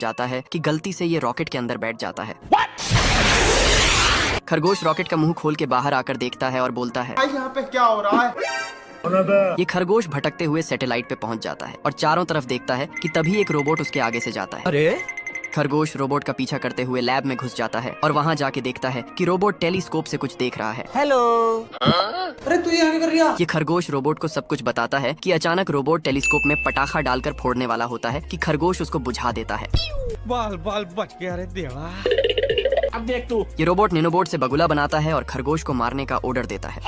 जाता है कि गलती से ये रॉकेट के अंदर बैठ जाता है। खरगोश रॉकेट का मुंह खोल के बाहर आकर देखता है और बोलता है, यहाँ पे क्या हो रहा है? ये खरगोश भटकते हुए सैटेलाइट पे पहुंच जाता है और चारों तरफ देखता है कि तभी एक रोबोट उसके आगे से जाता है। अरे खरगोश रोबोट का पीछा करते हुए लैब में घुस जाता है और वहाँ जाके देखता है कि रोबोट टेलीस्कोप से कुछ देख रहा है। हेलो। अरे तू यहाँ क्या कर रही है? ये खरगोश रोबोट को सब कुछ बताता है कि अचानक रोबोट टेलीस्कोप में पटाखा डालकर फोड़ने वाला होता है कि खरगोश उसको बुझा देता है। बाल बाल बच गया रे देवा। अब देख तू। ये रोबोट नैनोबोट से बगुला बनाता है और खरगोश को मारने का ऑर्डर देता है।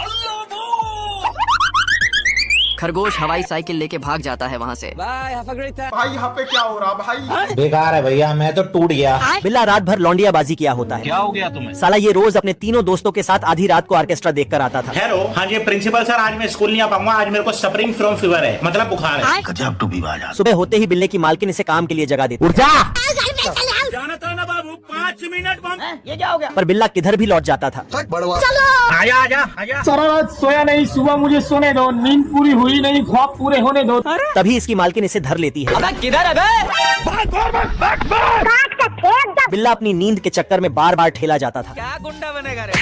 खरगोश हवाई साइकिल लेके भाग जाता है वहाँ से। Bye, have a great time. भाई यहाँ पे क्या हो रहा भाई? बेकार है भैया, मैं तो टूट गया। बिल्ला रात भर लौंडियाबाजी किया होता है। क्या हो गया तुम्हें? साला ये रोज अपने तीनों दोस्तों के साथ आधी रात को ऑर्केस्ट्रा देखकर आता था। हेलो, हाँ जी प्रिंसिपल सर, आज मैं स्कूल नहीं आ पाऊंगा, आज मेरे को सफरिंग फ्रॉम फीवर है, मतलब बुखार है। गजब टू भी बाजा। सुबह होते ही बिल्ले की मालकिन इसे काम के लिए जगा देती। उठ जा। जाना था ना बाबू, 5 मिनट बंद। ये क्या हो गया? पर बिल्ला किधर भी लौट जाता था। आजा आजा आजा। सारा रात सोया नहीं, सुबह मुझे सोने दो, नींद पूरी हुई नहीं, ख्वाब पूरे होने दो। तभी इसकी मालकिन इसे धर लेती है। अबे किधर है बे? बिल्ला अपनी नींद के चक्कर में बार बार ठेला जाता था। क्या गुंडा बनेगा रे?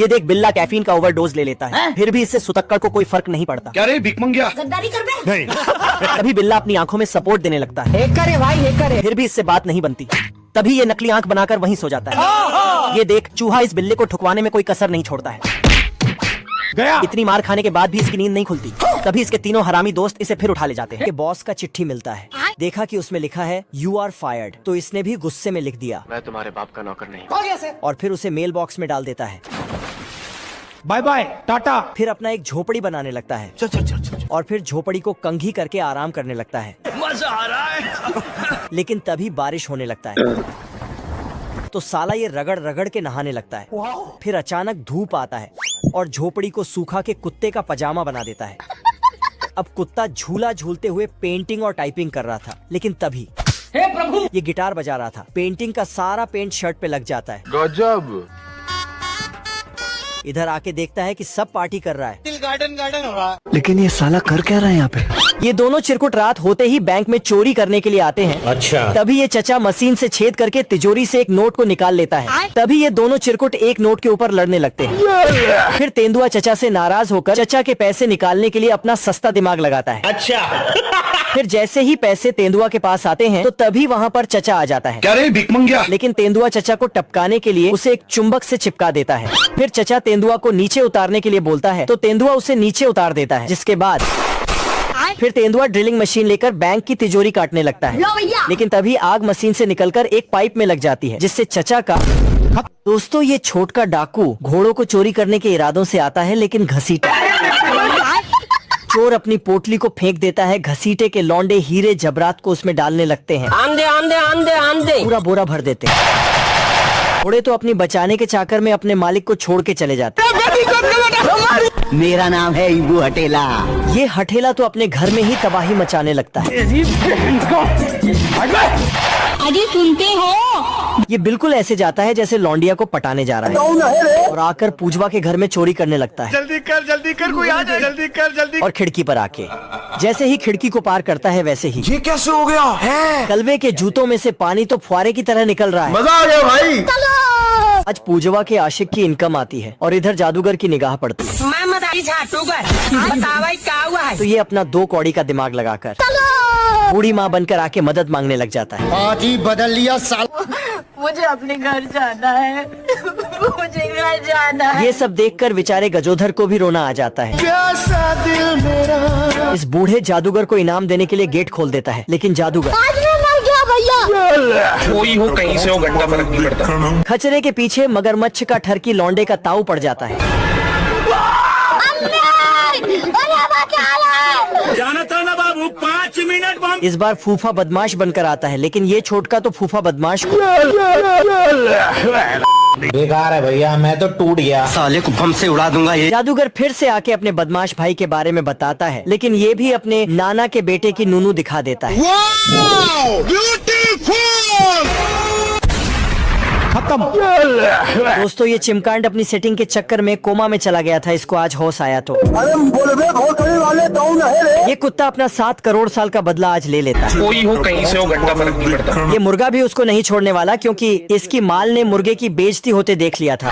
ये देख बिल्ला कैफीन का ओवरडोज ले लेता है, फिर भी इससे सुतक्कड़ को कोई फर्क नहीं पड़ता। क्या रे भिख मंगिया? तभी बिल्ला अपनी आंखों में सपोर्ट देने लगता है। फिर भी इससे बात नहीं बनती। तभी ये नकली आंख बनाकर वहीं सो जाता है। ये देख चूहा इस बिल्ले को ठुकवाने में कोई कसर नहीं छोड़ता है। इतनी मार खाने के बाद भी इसकी नींद नहीं खुलती। तभी इसके तीनों हरामी दोस्त इसे फिर उठा ले जाते हैं। कि बॉस का चिट्ठी मिलता है। देखा कि उसमें लिखा है यू आर फायर्ड, तो इसने भी गुस्से में लिख दिया, मैं तुम्हारे बाप का नौकर नहीं। और फिर उसे मेल बॉक्स में डाल देता है। Bye bye tata. फिर अपना एक झोपड़ी बनाने लगता है। और फिर झोपड़ी को कंघी करके आराम करने लगता है। मजा आ रहा है। लेकिन तभी बारिश होने लगता है, तो साला ये रगड़ रगड़ के नहाने लगता है। फिर अचानक धूप आता है और झोपड़ी को सूखा के कुत्ते का पजामा बना देता है। अब कुत्ता झूला झूलते हुए पेंटिंग और टाइपिंग कर रहा था, लेकिन तभी हे प्रभु, ये गिटार बजा रहा था। पेंटिंग का सारा पेंट शर्ट पे लग जाता है। गजब। इधर आके देखता है कि सब पार्टी कर रहा है। दिल गार्डन गार्डन हो रहा है। लेकिन ये साला कर क्या रहा है यहाँ पे? ये दोनों चिरकुट रात होते ही बैंक में चोरी करने के लिए आते हैं। अच्छा। तभी ये चचा मशीन से छेद करके तिजोरी से एक नोट को निकाल लेता है। तभी ये दोनों चिरकुट एक नोट के ऊपर लड़ने लगते हैं। फिर तेंदुआ चचा से नाराज होकर चचा के पैसे निकालने के लिए अपना सस्ता दिमाग लगाता है। अच्छा। फिर जैसे ही पैसे तेंदुआ के पास आते हैं, तो तभी वहाँ पर चचा आ जाता है। क्या रे भिख मंगिया? लेकिन तेंदुआ चचा को टपकाने के लिए उसे एक चुंबक से चिपका देता है। फिर चचा तेंदुआ को नीचे उतारने के लिए बोलता है, तो तेंदुआ उसे नीचे उतार देता है। जिसके बाद फिर तेंदुआ ड्रिलिंग मशीन लेकर बैंक की तिजोरी काटने लगता है। लेकिन तभी आग मशीन से निकलकर एक पाइप में लग जाती है, जिससे चचा का दोस्तों ये छोटका डाकू घोड़ों को चोरी करने के इरादों से आता है, लेकिन घसीटा। चोर अपनी पोटली को फेंक देता है। घसीटे के लौंडे हीरे जबरात को उसमें डालने लगते हैं। आंधे आंधे आंधे आंधे। पूरा बोरा भर देते हैं। घोड़े तो अपनी बचाने के चाकर में अपने मालिक को छोड़ के चले जाते हैं। मेरा नाम है इबू हटेला। ये हठेला तो अपने घर में ही तबाही मचाने लगता है। अरे सुनते हो? ये बिल्कुल ऐसे जाता है जैसे लौंडिया को पटाने जा रहा है, और आकर पूजवा के घर में चोरी करने लगता है। जल्दी कर कोई आ जाए। जल्दी कर। और खिड़की पर आके जैसे ही खिड़की को पार करता है, वैसे ही ये कैसे हो गया है? कलवे के जूतों में से पानी तो फुहारे की तरह निकल रहा है। मजा आ गया भाई। आज पूजवा के आशिक की इनकम आती है और इधर जादूगर की निगाह पड़ती है। मैं मदारी झाटूगर। बतावा क्या हुआ है? तो ये अपना 2 कौड़ी का दिमाग लगाकर बूढ़ी माँ बनकर आके मदद मांगने लग जाता है। आज ही बदल लिया साल। मुझे अपने घर जाना है। मुझे घर जाना है। ये सब देखकर बेचारे गजोधर को भी रोना आ जाता है। कैसा दिल मेरा। इस बूढ़े जादूगर को इनाम देने के लिए गेट खोल देता है, लेकिन जादूगर आज मैं मर गया भैया। कोई हो कहीं से हो, घंटा फर्क नहीं पड़ता। खचरे के पीछे मगरमच्छ का ठरकी लौंडे का ताऊ पड़ जाता है। जाना था ना बाबू, 5 मिनट बंद। इस बार फूफा बदमाश बनकर आता है, लेकिन ये छोटका तो फूफा बदमाश को बेकार है भैया, मैं तो टूट गया। साले को बम से उड़ा दूंगा ये। जादूगर फिर से आके अपने बदमाश भाई के बारे में बताता है, लेकिन ये भी अपने नाना के बेटे की नूनू दिखा देता है। ब्यूटीफुल। खत्म खत्म। दोस्तों ये चिमकांड अपनी सेटिंग के चक्कर में कोमा में चला गया था, इसको आज होश आया तो ये कुत्ता अपना 7 करोड़ साल का बदला आज ले लेता है। कोई हो कहीं से हो घंटा फर्क नहीं पड़ता। ये मुर्गा भी उसको नहीं छोड़ने वाला, क्योंकि इसकी माल ने मुर्गे की बेइज्जती होते देख लिया था।